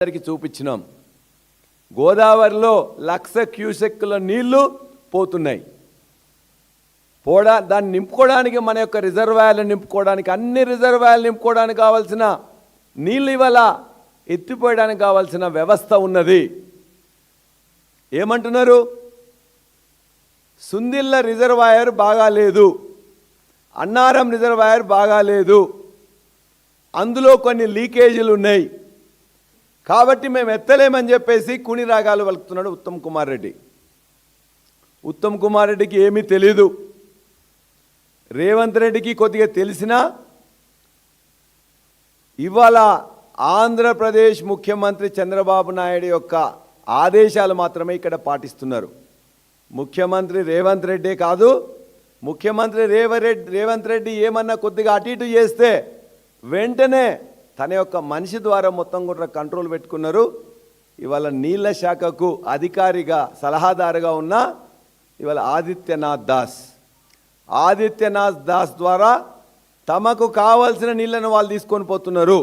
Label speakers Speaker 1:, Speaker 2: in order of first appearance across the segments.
Speaker 1: అందరికీ చూపించినాం. గోదావరిలో 1,00,000 క్యూసెక్కుల నీళ్లు పోతున్నాయి. దాన్ని నింపుకోవడానికి మన యొక్క రిజర్వాయర్లు నింపుకోవడానికి అన్ని రిజర్వాయర్లు నింపుకోవడానికి కావాల్సిన నీళ్ళు ఇవాళ ఎత్తిపోయడానికి కావాల్సిన వ్యవస్థ ఉన్నది. ఏమంటున్నారు? సుందిళ్ళ రిజర్వాయర్ బాగాలేదు, అన్నారం రిజర్వాయర్ బాగాలేదు, అందులో కొన్ని లీకేజీలు ఉన్నాయి కాబట్టి మేము ఎత్తలేమని చెప్పేసి కుని రాగాలు వలుకుతున్నాడు ఉత్తమ్ కుమార్ రెడ్డి. ఉత్తమ్ కుమార్ రెడ్డికి ఏమీ తెలీదు. రేవంత్ రెడ్డికి కొద్దిగా తెలిసినా ఇవాళ ఆంధ్రప్రదేశ్ ముఖ్యమంత్రి చంద్రబాబు నాయుడు యొక్క ఆదేశాలు మాత్రమే ఇక్కడ పాటిస్తున్నారు. ముఖ్యమంత్రి రేవంత్ రెడ్డి కాదు, ముఖ్యమంత్రి రేవంత్ రెడ్డి ఏమన్నా కొద్దిగా అటు ఇటు చేస్తే వెంటనే తన యొక్క మనిషి ద్వారా మొత్తం కూడా కంట్రోల్ పెట్టుకున్నారు. ఇవాళ నీళ్ల శాఖకు అధికారిగా సలహాదారుగా ఉన్న ఇవాళ ఆదిత్యనాథ్ దాస్ ద్వారా తమకు కావాల్సిన నీళ్లను వాళ్ళు తీసుకొని పోతున్నారు.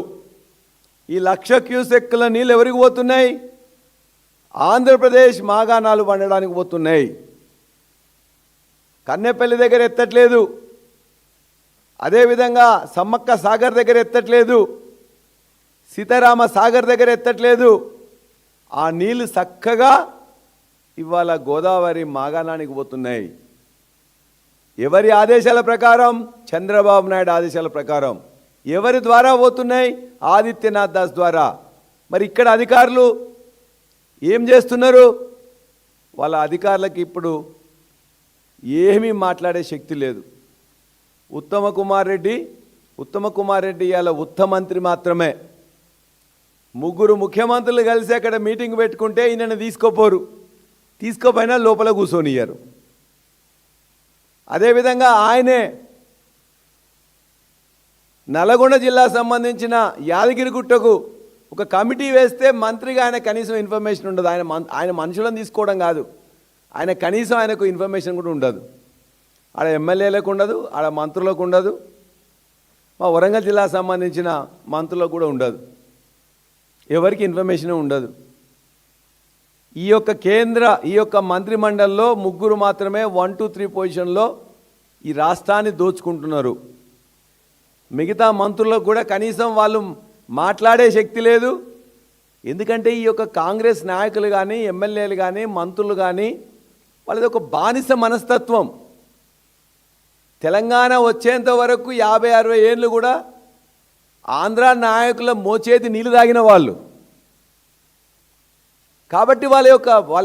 Speaker 1: ఈ 1,00,000 క్యూసెక్కుల నీళ్ళు ఎవరికి పోతున్నాయి? ఆంధ్రప్రదేశ్ మాగాణాలు పండడానికి పోతున్నాయి. కన్నెపల్లి దగ్గర ఎత్తట్లేదు, అదేవిధంగా సమ్మక్క సాగర్ దగ్గర ఎత్తట్లేదు, సీతారామ సాగర్ దగ్గర ఎత్తట్లేదు. ఆ నీళ్లు చక్కగా ఇవాళ గోదావరి మాగాణానికి పోతున్నాయి. ఎవరి ఆదేశాల ప్రకారం? చంద్రబాబు నాయుడు ఆదేశాల ప్రకారం. ఎవరి ద్వారా పోతున్నాయి? ఆదిత్యనాథ్ దాస్ ద్వారా. మరి ఇక్కడ అధికారులు ఏం చేస్తున్నారు? వాళ్ళ అధికారులకు ఇప్పుడు ఏమీ మాట్లాడే శక్తి లేదు. ఉత్తమ కుమార్ రెడ్డి ఇవాళ ఉత్తమంత్రి మాత్రమే. ముగ్గురు ముఖ్యమంత్రులు కలిసి అక్కడ మీటింగ్ పెట్టుకుంటే ఈయనను తీసుకోపోయినా లోపల కూర్చొనియ్యారు. అదేవిధంగా ఆయనే నల్గొండ జిల్లా సంబంధించిన యాదగిరిగుట్టకు ఒక కమిటీ వేస్తే మంత్రిగా ఆయన కనీసం ఇన్ఫర్మేషన్ ఉండదు. ఆయన మనుషులను తీసుకోవడం కాదు, ఆయన కనీసం ఆయనకు ఇన్ఫర్మేషన్ కూడా ఉండదు. ఆడ ఎమ్మెల్యేలకు ఉండదు, ఆడ మంత్రులకు ఉండదు, మా వరంగల్ జిల్లా సంబంధించిన మంత్రులకు కూడా ఉండదు, ఎవరికి ఇన్ఫర్మేషన్ ఉండదు. ఈ యొక్క మంత్రిమండలిలో ముగ్గురు మాత్రమే 1, 2, 3 పొజిషన్లో ఈ రాష్ట్రాన్ని దోచుకుంటున్నారు. మిగతా మంత్రులకు కూడా కనీసం వాళ్ళు మాట్లాడే శక్తి లేదు. ఎందుకంటే ఈ యొక్క కాంగ్రెస్ నాయకులు కానీ, ఎమ్మెల్యేలు కానీ, మంత్రులు కానీ వాళ్ళది ఒక బానిస మనస్తత్వం. తెలంగాణ వచ్చేంత వరకు 50-60 ఏళ్ళు కూడా ఆంధ్ర నాయకుల మోచేతి నీళ్ళు తాగిన వాళ్ళు కాబట్టి వాళ్ళ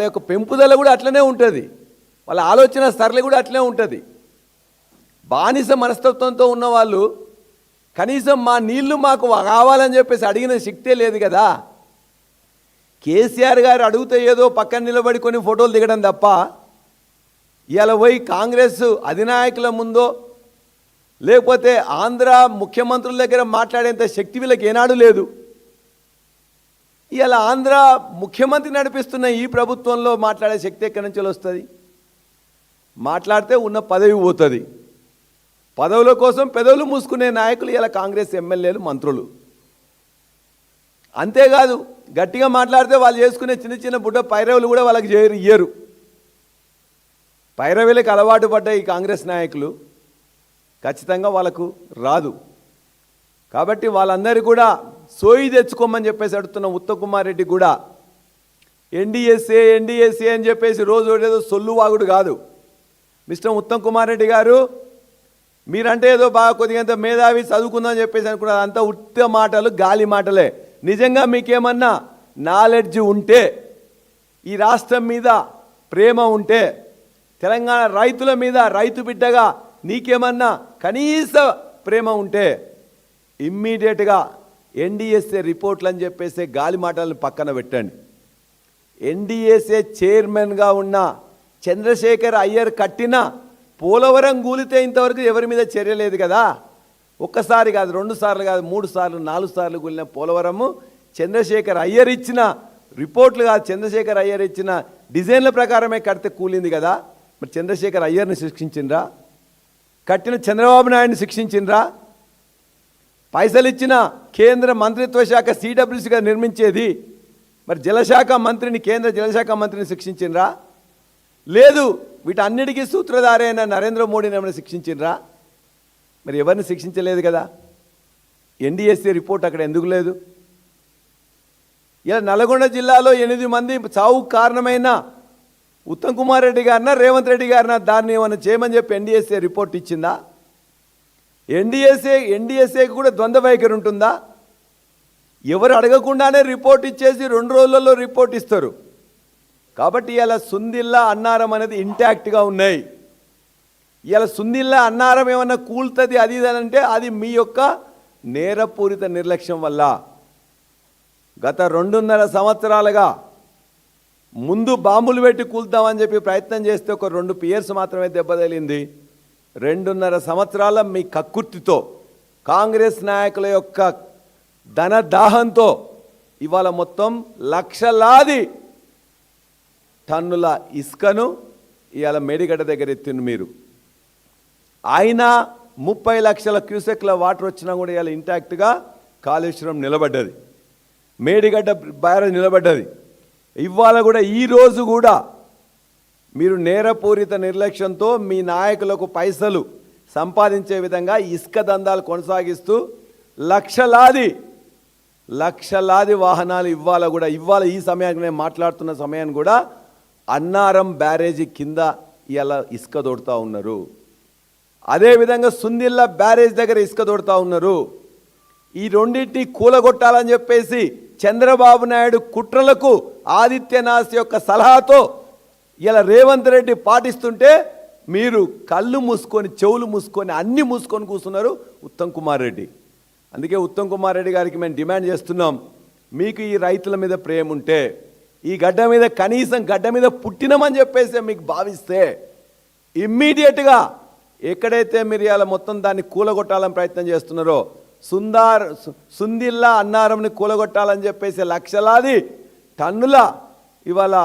Speaker 1: యొక్క పెంపుదల కూడా అట్లనే ఉంటుంది, వాళ్ళ ఆలోచన సరళి కూడా అట్లనే ఉంటుంది. బానిస మనస్తత్వంతో ఉన్నవాళ్ళు కనీసం మా నీళ్లు మాకు కావాలని చెప్పేసి అడిగిన శక్తే లేదు కదా. కేసీఆర్ గారు అడిగితే ఏదో పక్కన నిలబడి కొన్ని ఫోటోలు దిగడం తప్ప ఇవాళ పోయి కాంగ్రెస్ అధినాయకుల ముందో లేకపోతే ఆంధ్ర ముఖ్యమంత్రుల దగ్గర మాట్లాడేంత శక్తి వీళ్ళకి ఏనాడు లేదు. ఇవాళ ఆంధ్ర ముఖ్యమంత్రి నడిపిస్తున్న ఈ ప్రభుత్వంలో మాట్లాడే శక్తి ఎక్కడి నుంచి వస్తుంది? మాట్లాడితే ఉన్న పదవి పోతుంది. పదవుల కోసం పెదవులు మూసుకునే నాయకులు ఇలా కాంగ్రెస్ ఎమ్మెల్యేలు, మంత్రులు. అంతేకాదు గట్టిగా మాట్లాడితే వాళ్ళు చేసుకునే చిన్న చిన్న బుడ్డ పైరవులు కూడా వాళ్ళకి ఇయ్యరు. పైరవీలకు అలవాటు పడ్డ ఈ కాంగ్రెస్ నాయకులు ఖచ్చితంగా వాళ్ళకు రాదు. కాబట్టి వాళ్ళందరూ కూడా సోయి తెచ్చుకోమని చెప్పేసి అడుగుతున్న ఉత్తమ్ కుమార్ రెడ్డి కూడా ఎన్డీఎస్ఏ అని చెప్పేసి రోజు ఏదో సొల్లువాగుడు కాదు. మిస్టర్ ఉత్తమ్ కుమార్ రెడ్డి గారు, మీరంటే ఏదో బాగా కొద్దిగంత మేధావి చదువుకుందామని చెప్పేసి అనుకున్నారు. అంతా ఉత్త మాటలు, గాలి మాటలే. నిజంగా మీకేమన్నా నాలెడ్జ్ ఉంటే, ఈ రాష్ట్రం మీద ప్రేమ ఉంటే, తెలంగాణ రైతుల మీద రైతు బిడ్డగా నీకేమన్నా కనీస ప్రేమ ఉంటే ఇమ్మీడియట్గా ఎన్డీఎస్ఏ రిపోర్ట్లు అని చెప్పేసి గాలి మాటలను పక్కన పెట్టండి. ఎన్డీఎస్ఏ చైర్మన్గా ఉన్న చంద్రశేఖర్ అయ్యర్ కట్టిన పోలవరం కూలితే ఇంతవరకు ఎవరి మీద చర్య లేదు కదా. ఒక్కసారి కాదు, 2 సార్లు కాదు, 3 సార్లు 4 సార్లు కూలిన పోలవరము చంద్రశేఖర్ అయ్యర్ ఇచ్చిన రిపోర్ట్లు కాదు, చంద్రశేఖర్ అయ్యర్ ఇచ్చిన డిజైన్ల ప్రకారమే కడితే కూలింది కదా. మరి చంద్రశేఖర్ అయ్యర్ని శిక్షించిండ్రా? కట్టిన చంద్రబాబు నాయుడిని శిక్షించిండ్రా? పైసలు ఇచ్చిన కేంద్ర మంత్రిత్వ శాఖ సిడబ్ల్యూసీగా నిర్మించేది మరి జలశాఖ మంత్రిని, కేంద్ర జలశాఖ మంత్రిని శిక్షించినరా? లేదు. వీటన్నిటికీ సూత్రధారి అయిన నరేంద్ర మోడీని ఏమైనా శిక్షించినరా? మరి ఎవరిని శిక్షించలేదు కదా. ఎన్డీఎస్సీ రిపోర్ట్ అక్కడ ఎందుకు లేదు? ఇలా నల్గొండ జిల్లాలో 8 మంది చావుకు కారణమైన ఉత్తమ్ కుమార్ రెడ్డి గారిన, రేవంత్ రెడ్డి గారిన దాన్ని ఏమైనా చేయమని చెప్పి ఎన్డీఎస్సీ రిపోర్ట్ ఇచ్చిందా? ఎన్డీఎస్ఏకి కూడా ద్వంద్వ వైఖరి ఉంటుందా? ఎవరు అడగకుండానే రిపోర్ట్ ఇచ్చేసి 2 రోజులలో రిపోర్ట్ ఇస్తారు. కాబట్టి ఇలా సుందిల్లా, అన్నారం అనేది ఇంటాక్ట్గా ఉన్నాయి. ఇలా సుందిల్లా, అన్నారం ఏమన్నా కూల్తుంది అది అంటే అది మీ యొక్క నేరపూరిత నిర్లక్ష్యం వల్ల. గత 2.5 సంవత్సరాలుగా ముందు బాంబులు పెట్టి కూల్దామని చెప్పి ప్రయత్నం చేస్తే ఒక 2 పియర్స్ మాత్రమే దెబ్బతగిలింది. 2.5 సంవత్సరాల మీ కక్కుర్తితో, కాంగ్రెస్ నాయకుల యొక్క ధనదాహంతో ఇవాళ మొత్తం లక్షలాది టన్నుల ఇసుకను ఇవాళ మేడిగడ్డ దగ్గర ఎత్తిండు మీరు. అయినా 30 లక్షల క్యూసెక్ల వాటర్ వచ్చినా కూడా ఇవాళ ఇంటాక్ట్గా కాళేశ్వరం నిలబడ్డది, మేడిగడ్డ బ్యారేజ్ నిలబడ్డది. ఇవాళ కూడా ఈరోజు కూడా మీరు నేరపూరిత నిర్లక్ష్యంతో మీ నాయకులకు పైసలు సంపాదించే విధంగా ఇసుక దందాలు కొనసాగిస్తూ లక్షలాది వాహనాలు ఇవాళ ఈ సమయానికి నేను మాట్లాడుతున్న సమయాన్ని కూడా అన్నారం బ్యారేజీ కింద ఇలా ఇసుక దొడుతూ ఉన్నారు. అదేవిధంగా సుందిల్లా బ్యారేజ్ దగ్గర ఇసుక దొడుతూ ఉన్నారు. ఈ రెండింటిని కూలగొట్టాలని చెప్పేసి చంద్రబాబు నాయుడు కుట్రలకు ఆదిత్యనాథ్ యొక్క సలహాతో ఇలా రేవంత్ రెడ్డి పాటిస్తుంటే మీరు కళ్ళు మూసుకొని, చెవులు మూసుకొని, అన్నీ మూసుకొని కూర్చున్నారు ఉత్తమ్ కుమార్ రెడ్డి. అందుకే ఉత్తమ్ కుమార్ రెడ్డి గారికి మేము డిమాండ్ చేస్తున్నాం, మీకు ఈ రైతుల మీద ప్రేమ ఉంటే, ఈ గడ్డ మీద కనీసం గడ్డ మీద పుట్టినమని చెప్పేసి మీకు భావిస్తే ఇమ్మీడియట్గా ఎక్కడైతే మీరు ఇలా మొత్తం దాన్ని కూలగొట్టాలని ప్రయత్నం చేస్తున్నారో, సుందిల్లా, అన్నారంని కూలగొట్టాలని చెప్పేసి లక్షలాది టన్నుల ఇవాళ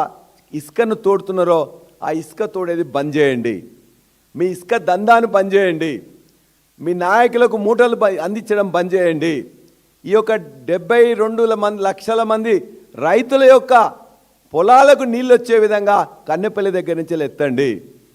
Speaker 1: ఇసుకను తోడుతున్నారో ఆ ఇసుక తోడేది బంద్ చేయండి. మీ ఇసుక దందాన్ని బంద్ చేయండి. మీ నాయకులకు మూటలు అందించడం బంద్ చేయండి. ఈ యొక్క 72 లక్షల మంది రైతుల యొక్క పొలాలకు నీళ్ళు వచ్చే విధంగా కన్నెపల్లి దగ్గర నుంచి ఎత్తండి.